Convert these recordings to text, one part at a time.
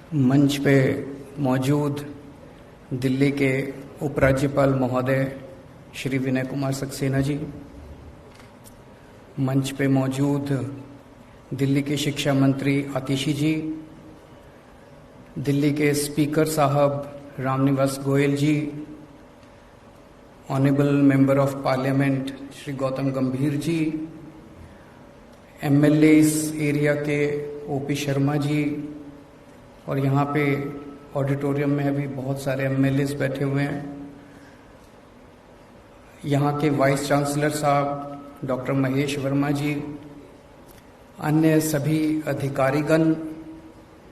मंच पे मौजूद दिल्ली के उपराज्यपाल महोदय श्री विनय कुमार सक्सेना जी, मंच पे मौजूद दिल्ली के शिक्षा मंत्री आतिशी जी, दिल्ली के स्पीकर साहब Ramniwas Goyal ji, honourable member of parliament Shri Gautam Gambhir ji, MLA इस एरिया के ओपी शर्मा जी, और यहाँ पे ऑडिटोरियम में अभी बहुत सारे एमएलएस बैठे हुए हैं, यहाँ के वाइस चांसलर साहब डॉक्टर महेश वर्मा जी, अन्य सभी अधिकारीगण,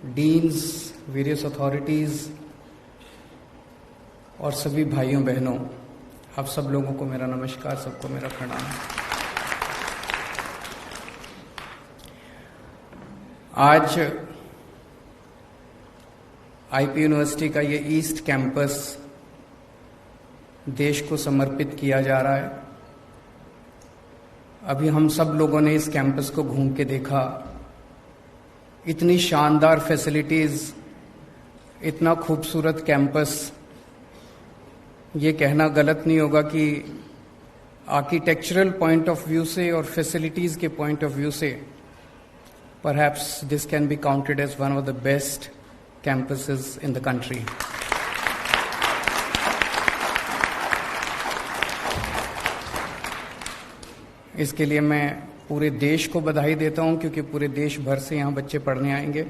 डीन्स, वेरियस अथॉरिटीज़ और सभी भाइयों बहनों, आप सब लोगों को मेरा नमस्कार, सबको मेरा प्रणाम। आज आईपी यूनिवर्सिटी का ये ईस्ट कैंपस देश को समर्पित किया जा रहा है। अभी हम सब लोगों ने इस कैंपस को घूम के देखा, इतनी शानदार फैसिलिटीज, इतना खूबसूरत कैंपस। ये कहना गलत नहीं होगा कि आर्किटेक्चरल पॉइंट ऑफ व्यू से और फैसिलिटीज के पॉइंट ऑफ व्यू से perhaps this can be counted as one of the best campuses in the country. इसके लिए मैं पूरे देश को बधाई देता हूं, क्योंकि पूरे देश भर से यहाँ बच्चे पढ़ने आएंगे।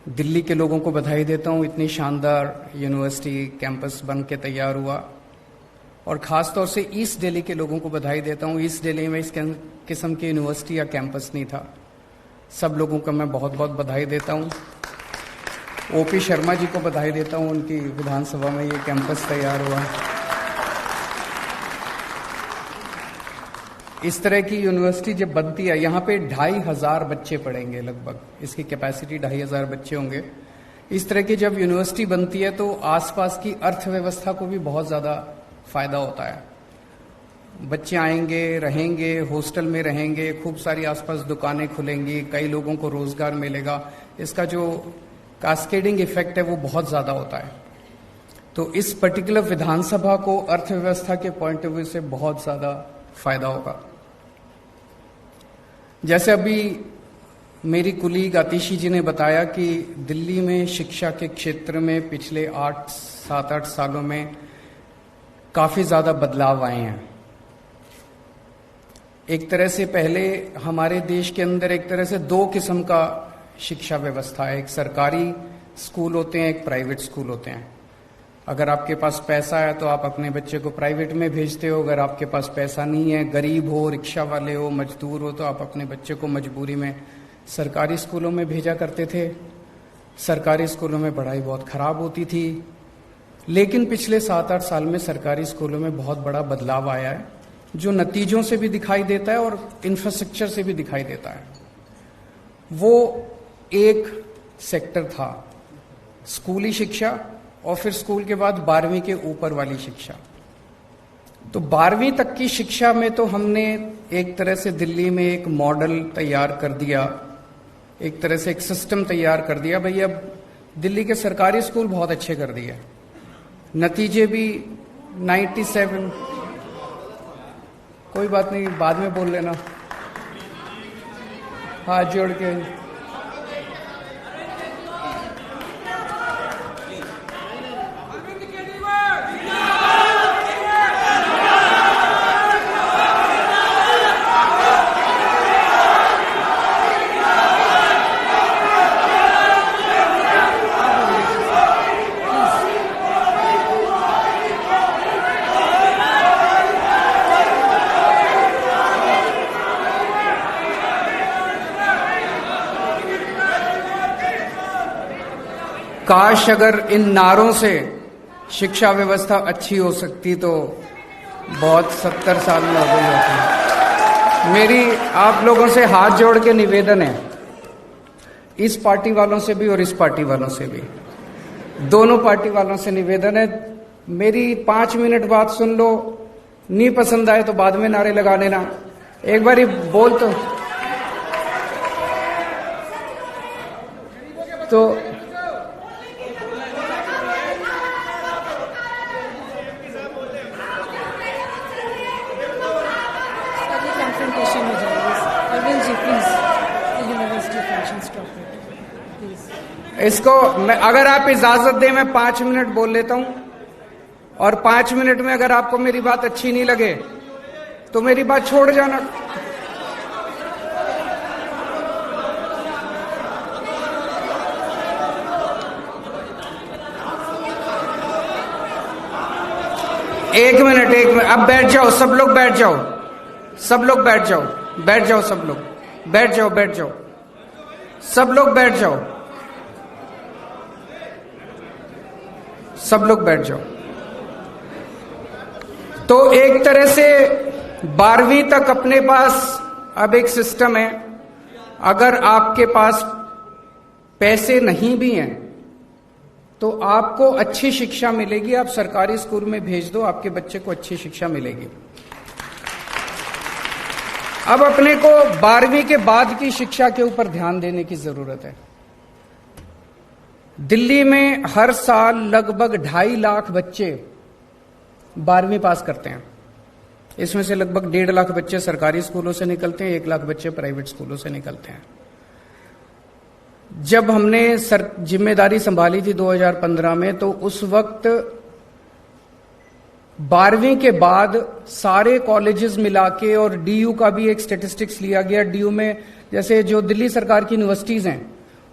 दिल्ली के लोगों को बधाई देता हूं, इतनी शानदार यूनिवर्सिटी कैंपस बन के तैयार हुआ, और ख़ास तौर से ईस्ट दिल्ली के लोगों को बधाई देता हूं। ईस्ट दिल्ली में इस किस्म की यूनिवर्सिटी या कैंपस नहीं था। सब लोगों को मैं बहुत बहुत बधाई देता हूं। ओपी शर्मा जी को बधाई देता हूं, उनकी विधानसभा में ये कैंपस तैयार हुआ। इस तरह की यूनिवर्सिटी जब बनती है, यहाँ पे 2500 बच्चे पढ़ेंगे लगभग, इसकी कैपेसिटी 2500 बच्चे होंगे। इस तरह की जब यूनिवर्सिटी बनती है तो आसपास की अर्थव्यवस्था को भी बहुत ज़्यादा फायदा होता है। बच्चे आएंगे, रहेंगे, हॉस्टल में रहेंगे, खूब सारी आसपास दुकानें खुलेंगी, कई लोगों को रोजगार मिलेगा। इसका जो कास्केडिंग इफेक्ट है वो बहुत ज़्यादा होता है। तो इस पर्टिकुलर विधानसभा को अर्थव्यवस्था के पॉइंट ऑफ व्यू से बहुत ज़्यादा फायदा होगा। जैसे अभी मेरी कुलीग आतिशी जी ने बताया कि दिल्ली में शिक्षा के क्षेत्र में पिछले 7-8 सालों में काफ़ी ज़्यादा बदलाव आए हैं। एक तरह से पहले हमारे देश के अंदर एक तरह से 2 किस्म का शिक्षा व्यवस्था है। एक सरकारी स्कूल होते हैं, एक प्राइवेट स्कूल होते हैं। अगर आपके पास पैसा है तो आप अपने बच्चे को प्राइवेट में भेजते हो। अगर आपके पास पैसा नहीं है, गरीब हो, रिक्शा वाले हो, मजदूर हो, तो आप अपने बच्चे को मजबूरी में सरकारी स्कूलों में भेजा करते थे। सरकारी स्कूलों में पढ़ाई बहुत खराब होती थी। लेकिन पिछले 7-8 साल में सरकारी स्कूलों में बहुत बड़ा बदलाव आया है, जो नतीजों से भी दिखाई देता है और इंफ्रास्ट्रक्चर से भी दिखाई देता है। वो एक सेक्टर था स्कूली शिक्षा, और फिर स्कूल के बाद 12वीं के ऊपर वाली शिक्षा। तो 12वीं तक की शिक्षा में तो हमने एक तरह से दिल्ली में एक मॉडल तैयार कर दिया, एक तरह से एक सिस्टम तैयार कर दिया। भाई अब दिल्ली के सरकारी स्कूल बहुत अच्छे कर दिए, नतीजे भी 97। कोई बात नहीं, बाद में बोल लेना, हाथ जोड़ के। काश अगर इन नारों से शिक्षा व्यवस्था अच्छी हो सकती तो बहुत 70 साल में हो गई होती। मेरी आप लोगों से हाथ जोड़ के निवेदन है, इस पार्टी वालों से भी और इस पार्टी वालों से भी, दोनों पार्टी वालों से निवेदन है, मेरी 5 मिनट बात सुन लो, नहीं पसंद आए तो बाद में नारे लगा लेना। एक बार बोल तो तो कंफ्रंटेशन हो जाएगी। Arvind ji please, university function stop please. इसको अगर आप इजाजत दें मैं 5 मिनट बोल लेता हूं, और 5 मिनट में अगर आपको मेरी बात अच्छी नहीं लगे तो मेरी बात छोड़ जाना। एक मिनट अब बैठ जाओ, सब लोग बैठ जाओ, सब लोग बैठ जाओ, बैठ जाओ, सब लोग बैठ जाओ, बैठ जाओ, सब लोग बैठ जाओ, सब लोग बैठ जाओ। तो एक तरह से 12वीं तक अपने पास अब एक सिस्टम है, अगर आपके पास पैसे नहीं भी हैं तो आपको अच्छी शिक्षा मिलेगी। आप सरकारी स्कूल में भेज दो, आपके बच्चे को अच्छी शिक्षा मिलेगी। अब अपने को 12वीं के बाद की शिक्षा के ऊपर ध्यान देने की जरूरत है। दिल्ली में हर साल लगभग 2.5 लाख बच्चे 12वीं पास करते हैं। इसमें से लगभग 1.5 लाख बच्चे सरकारी स्कूलों से निकलते हैं, 1 लाख बच्चे प्राइवेट स्कूलों से निकलते हैं। जब हमने जिम्मेदारी संभाली थी 2015 में, तो उस वक्त 12वीं के बाद सारे कॉलेजेस मिला के, और डीयू का भी एक स्टेटिस्टिक्स लिया गया। डीयू में जैसे जो दिल्ली सरकार की यूनिवर्सिटीज हैं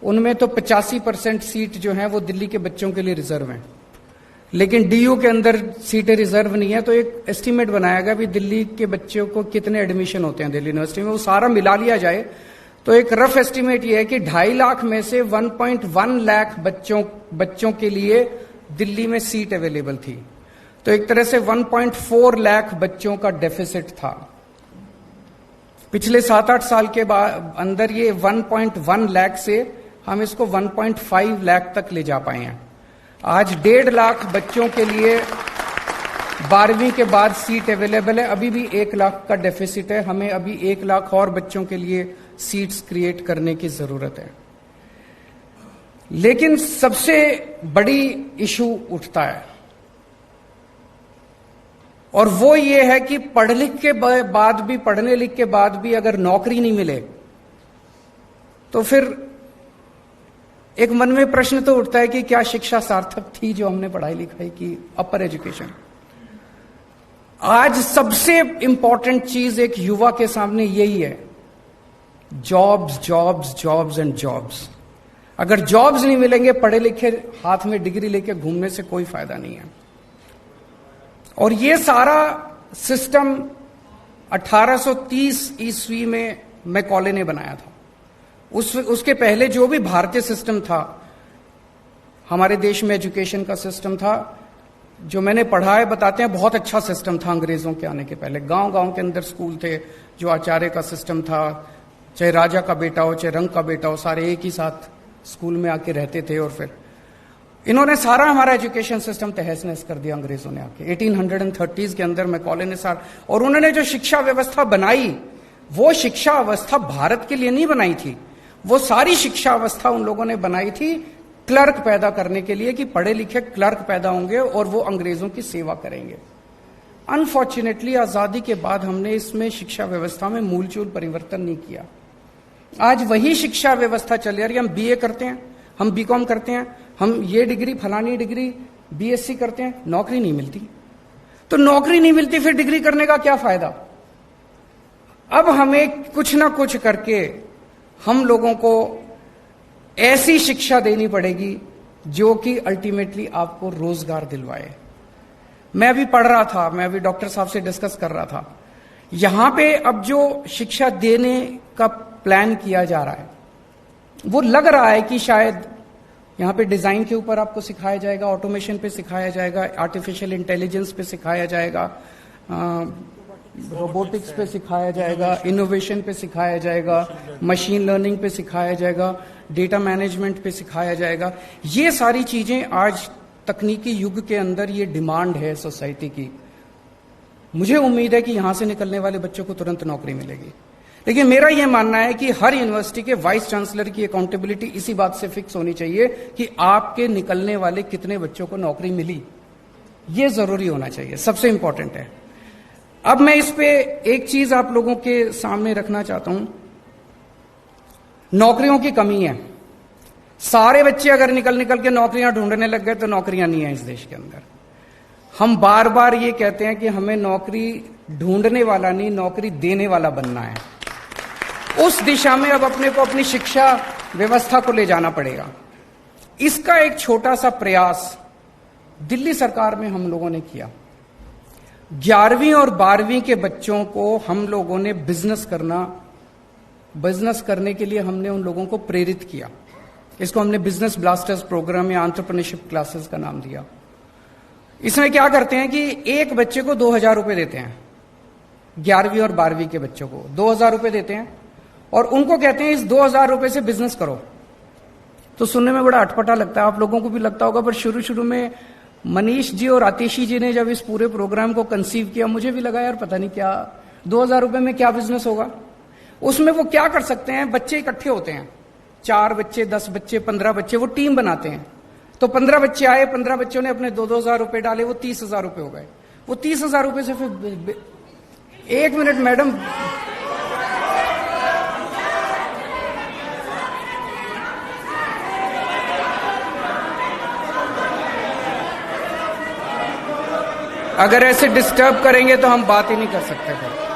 उनमें तो 85% सीट जो हैं वो दिल्ली के बच्चों के लिए रिजर्व हैं, लेकिन डीयू के अंदर सीटें रिजर्व नहीं है। तो एक एस्टीमेट बनाया गया भी दिल्ली के बच्चों को कितने एडमिशन होते हैं दिल्ली यूनिवर्सिटी में, वो सारा मिला लिया जाए तो एक रफ एस्टीमेट ये है कि 2.5 लाख में से 1.1 लाख बच्चों के लिए दिल्ली में सीट अवेलेबल थी। तो एक तरह से 1.4 लाख बच्चों का डेफिसिट था। पिछले 7-8 साल के बाद अंदर ये 1.1 लाख से हम इसको 1.5 लाख तक ले जा पाए हैं। आज 1.5 लाख बच्चों के लिए 12वीं के बाद सीट अवेलेबल है। अभी भी 1 लाख का डेफिसिट है, हमें अभी 1 लाख और बच्चों के लिए सीट्स क्रिएट करने की जरूरत है। लेकिन सबसे बड़ी इशू उठता है, और वो ये है कि पढ़ने लिख के बाद भी अगर नौकरी नहीं मिले तो फिर एक मन में प्रश्न तो उठता है कि क्या शिक्षा सार्थक थी जो हमने पढ़ाई लिखाई की, अपर एजुकेशन। आज सबसे इंपॉर्टेंट चीज एक युवा के सामने यही है, jobs, jobs, jobs and jobs. अगर जॉब्स नहीं मिलेंगे, पढ़े लिखे हाथ में डिग्री लेके घूमने से कोई फायदा नहीं है। और ये सारा सिस्टम 1830 ईस्वी में मैकॉले ने बनाया था। उसके पहले जो भी भारतीय सिस्टम था, हमारे देश में एजुकेशन का सिस्टम था, जो मैंने पढ़ा है बताते हैं बहुत अच्छा सिस्टम था। अंग्रेजों के आने के पहले गांव गांव के अंदर स्कूल थे, जो आचार्य का सिस्टम था, चाहे राजा का बेटा हो चाहे रंग का बेटा हो, सारे एक ही साथ स्कूल में आके रहते थे। और फिर इन्होंने सारा हमारा एजुकेशन सिस्टम तहस नहस कर दिया अंग्रेजों ने आके 1830s के अंदर मैकॉले ने सारा। और उन्होंने जो शिक्षा व्यवस्था बनाई, वो शिक्षा अवस्था भारत के लिए नहीं बनाई थी, वो सारी शिक्षा अवस्था उन लोगों ने बनाई थी क्लर्क पैदा करने के लिए, कि पढ़े लिखे क्लर्क पैदा होंगे और वो अंग्रेजों की सेवा करेंगे। अनफॉर्चुनेटली आजादी के बाद हमने इसमें शिक्षा व्यवस्था में मूलचूल परिवर्तन नहीं किया। आज वही शिक्षा व्यवस्था चल रही है। हम बीए करते हैं, हम बीकॉम करते हैं, हम ये डिग्री फलानी डिग्री बीएससी करते हैं, नौकरी नहीं मिलती। तो नौकरी नहीं मिलती, फिर डिग्री करने का क्या फायदा। अब हमें कुछ ना कुछ करके हम लोगों को ऐसी शिक्षा देनी पड़ेगी जो कि अल्टीमेटली आपको रोजगार दिलवाए। मैं अभी पढ़ रहा था, मैं अभी डॉक्टर साहब से डिस्कस कर रहा था, यहां पे अब जो शिक्षा देने का प्लान किया जा रहा है, वो लग रहा है कि शायद यहां पे डिजाइन के ऊपर आपको सिखाया जाएगा, ऑटोमेशन पे सिखाया जाएगा, आर्टिफिशियल इंटेलिजेंस पे सिखाया जाएगा, रोबोटिक्स पे सिखाया जाएगा, इनोवेशन पे सिखाया जाएगा, मशीन लर्निंग पे सिखाया जाएगा, डेटा मैनेजमेंट पे सिखाया जाएगा। ये सारी चीजें आज तकनीकी युग के अंदर ये डिमांड है सोसाइटी की। मुझे उम्मीद है कि यहां से निकलने वाले बच्चों को तुरंत नौकरी मिलेगी। लेकिन मेरा यह मानना है कि हर यूनिवर्सिटी के वाइस चांसलर की अकाउंटेबिलिटी इसी बात से फिक्स होनी चाहिए कि आपके निकलने वाले कितने बच्चों को नौकरी मिली, यह जरूरी होना चाहिए, सबसे इंपॉर्टेंट है। अब मैं इस पे एक चीज आप लोगों के सामने रखना चाहता हूं। नौकरियों की कमी है। सारे बच्चे अगर निकल के नौकरियां ढूंढने लग गए तो नौकरियां नहीं है इस देश के अंदर। हम बार बार ये कहते हैं कि हमें नौकरी ढूंढने वाला नहीं, नौकरी देने वाला बनना है। उस दिशा में अब अपने को अपनी शिक्षा व्यवस्था को ले जाना पड़ेगा। इसका एक छोटा सा प्रयास दिल्ली सरकार में हम लोगों ने किया। 11वीं और 12वीं के बच्चों को हम लोगों ने बिजनेस करने के लिए हमने उन लोगों को प्रेरित किया। इसको हमने बिजनेस ब्लास्टर्स प्रोग्राम या एंटरप्रेन्योरशिप क्लासेस का नाम दिया। इसमें क्या करते हैं कि एक बच्चे को 2000 रुपए देते हैं, 11वीं और 12वीं के बच्चों को 2000 रुपए देते हैं और उनको कहते हैं इस 2000 रुपए से बिजनेस करो। तो सुनने में बड़ा अटपटा लगता है, आप लोगों को भी लगता होगा, पर शुरू में मनीष जी और आतिशी जी ने जब इस पूरे प्रोग्राम को कंसीव किया, मुझे भी लगा यार पता नहीं क्या 2000 रुपए में क्या बिजनेस होगा। उसमें वो क्या कर सकते हैं, बच्चे इकट्ठे होते हैं, 4 बच्चे, 10 बच्चे, 15 बच्चे, वो टीम बनाते हैं। तो 15 बच्चे आए, 15 बच्चों ने अपने 2-2000 रुपए डाले, वो 30,000 रुपए हो गए। वो 30,000 रुपए से फिर 1 मिनट मैडम, अगर ऐसे डिस्टर्ब करेंगे तो हम बात ही नहीं कर सकते फिर।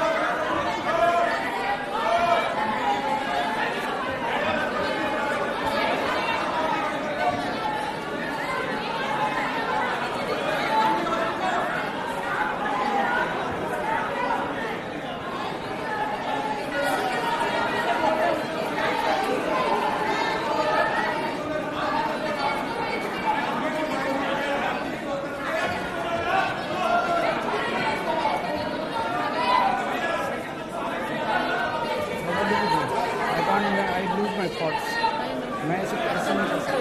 मैं ऐसे नहीं कर सकता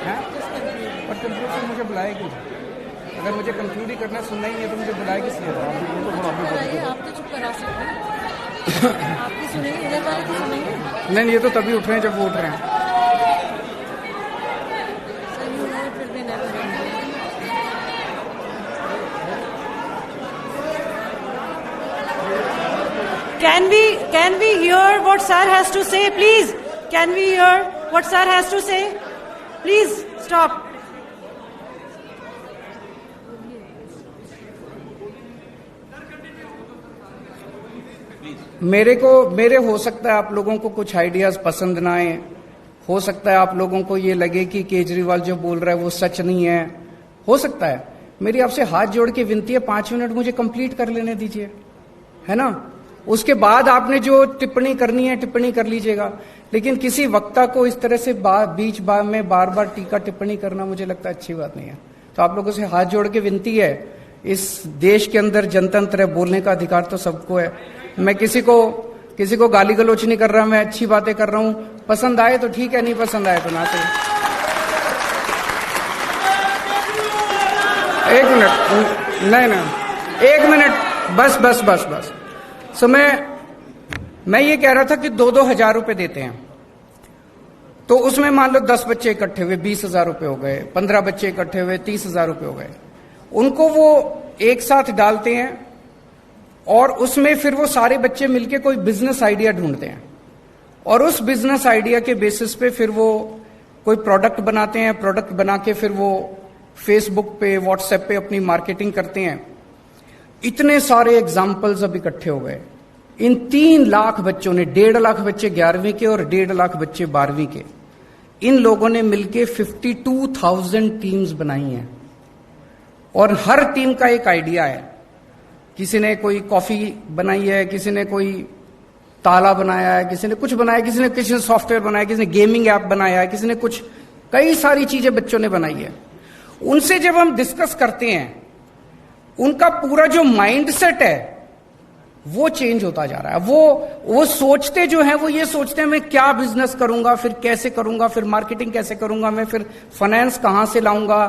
है, पर कंक्लूड से मुझे बुलाएगी। अगर मुझे कंक्लूड ही करना, सुनना ही है तो मुझे बुलाएगी। इसलिए आप तो चुप करा सकते हैं, आपकी सुनेंगे, इधर वाले की सुनेंगे। नहीं, ये तो तभी उठ रहे हैं जब वो उठ रहे हैं। Can we hear what sir has to say, please? Can we hear what sir has to say? Please stop. मेरे हो सकता है आप लोगों को कुछ आइडियाज पसंद ना आए, हो सकता है आप लोगों को ये लगे कि केजरीवाल जो बोल रहा है वो सच नहीं है, हो सकता है। मेरी आपसे हाथ जोड़ के विनती है, 5 मिनट मुझे कंप्लीट कर लेने दीजिए, है ना। उसके बाद आपने जो टिप्पणी करनी है टिप्पणी कर लीजिएगा, लेकिन किसी वक्ता को इस तरह से बीच में बार बार टीका टिप्पणी करना मुझे लगता है अच्छी बात नहीं है। तो आप लोगों से हाथ जोड़ के विनती है, इस देश के अंदर जनतंत्र है, बोलने का अधिकार तो सबको है। मैं किसी को गाली गलौच नहीं कर रहा, मैं अच्छी बातें कर रहा हूं। पसंद आए तो ठीक है, नहीं पसंद आए तो ना सही। 1 मिनट, नहीं 1 मिनट, बस। सो मैं ये कह रहा था कि 2-2 हजार रुपए देते हैं, तो उसमें मान लो 10 बच्चे इकट्ठे हुए 20,000 रुपए हो गए, 15 बच्चे इकट्ठे हुए 30,000 रुपए हो गए। उनको वो एक साथ डालते हैं और उसमें फिर वो सारे बच्चे मिलके कोई बिजनेस आइडिया ढूंढते हैं और उस बिजनेस आइडिया के बेसिस पे फिर वो कोई प्रोडक्ट बनाते हैं। प्रोडक्ट बना के फिर वो फेसबुक पे, व्हाट्सएप पे अपनी मार्केटिंग करते हैं। इतने सारे एग्जाम्पल्स अब इकट्ठे हो गए। इन 3 लाख बच्चों ने, 1.5 लाख बच्चे 11वीं के और 1.5 लाख बच्चे 12वीं के, इन लोगों ने मिलके 52,000 टीम्स बनाई हैं और हर टीम का एक आइडिया है। किसी ने कोई कॉफी बनाई है, किसी ने कोई ताला बनाया है, किसी ने कुछ बनाया, किसी ने सॉफ्टवेयर बनाया, किसी ने गेमिंग ऐप बनाया है, किसी ने कुछ, कई सारी चीजें बच्चों ने बनाई है। उनसे जब हम डिस्कस करते हैं, उनका पूरा जो माइंडसेट है वो चेंज होता जा रहा है। वो सोचते जो हैं, वो ये सोचते हैं मैं क्या बिजनेस करूंगा, फिर कैसे करूंगा, फिर मार्केटिंग कैसे करूंगा, मैं फिर फाइनेंस कहां से लाऊंगा।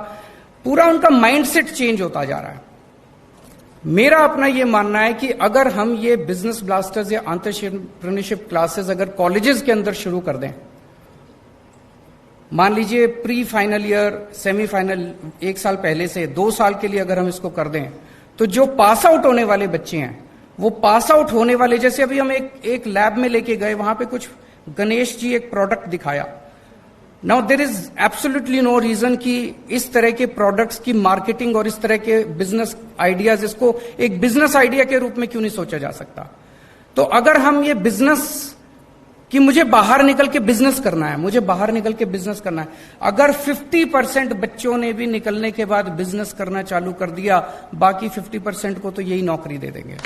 पूरा उनका माइंडसेट चेंज होता जा रहा है। मेरा अपना ये मानना है कि अगर हम ये बिजनेस ब्लास्टर्स या एंटरप्रेन्योरशिप क्लासेस अगर कॉलेजेस के अंदर शुरू कर दें, मान लीजिए प्री फाइनल ईयर, सेमीफाइनल 1 साल पहले से 2 साल के लिए अगर हम इसको कर दें, तो जो पास आउट होने वाले बच्चे हैं वो पास आउट होने वाले, जैसे अभी हम एक लैब में लेके गए, वहां पे कुछ गणेश जी एक प्रोडक्ट दिखाया। Now there is absolutely no reason कि इस तरह के प्रोडक्ट्स की मार्केटिंग और इस तरह के बिजनेस आइडियाज, इसको एक बिजनेस आइडिया के रूप में क्यों नहीं सोचा जा सकता। तो अगर हम ये बिजनेस कि मुझे बाहर निकल के बिजनेस करना है, मुझे बाहर निकल के बिजनेस करना है, अगर 50% बच्चों ने भी निकलने के बाद बिजनेस करना चालू कर दिया, बाकी 50% को तो यही नौकरी दे देंगे।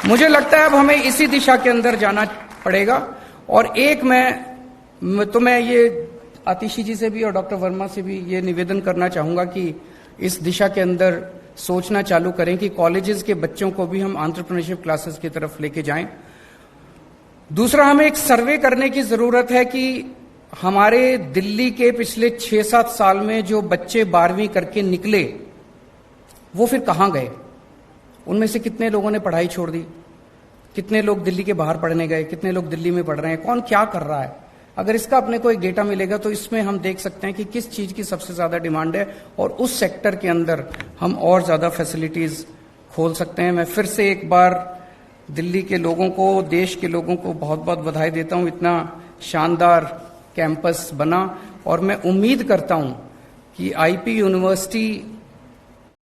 मुझे लगता है अब हमें इसी दिशा के अंदर जाना पड़ेगा। और एक मैं ये आतिशी जी से भी और डॉक्टर वर्मा से भी ये निवेदन करना चाहूंगा कि इस दिशा के अंदर सोचना चालू करें कि कॉलेजेस के बच्चों को भी हम एंटरप्रेन्योरशिप क्लासेस की तरफ लेके जाएं। दूसरा, हमें एक सर्वे करने की जरूरत है कि हमारे दिल्ली के पिछले 6-7 साल में जो बच्चे 12वीं करके निकले वो फिर कहां गए, उनमें से कितने लोगों ने पढ़ाई छोड़ दी, कितने लोग दिल्ली के बाहर पढ़ने गए, कितने लोग दिल्ली में पढ़ रहे हैं, कौन क्या कर रहा है। अगर इसका अपने को एक डेटा मिलेगा तो इसमें हम देख सकते हैं कि किस चीज की सबसे ज्यादा डिमांड है और उस सेक्टर के अंदर हम और ज्यादा फैसिलिटीज खोल सकते हैं। मैं फिर से एक बार दिल्ली के लोगों को, देश के लोगों को बहुत बहुत बधाई देता हूं, इतना शानदार कैंपस बना। और मैं उम्मीद करता हूं कि आईपी यूनिवर्सिटी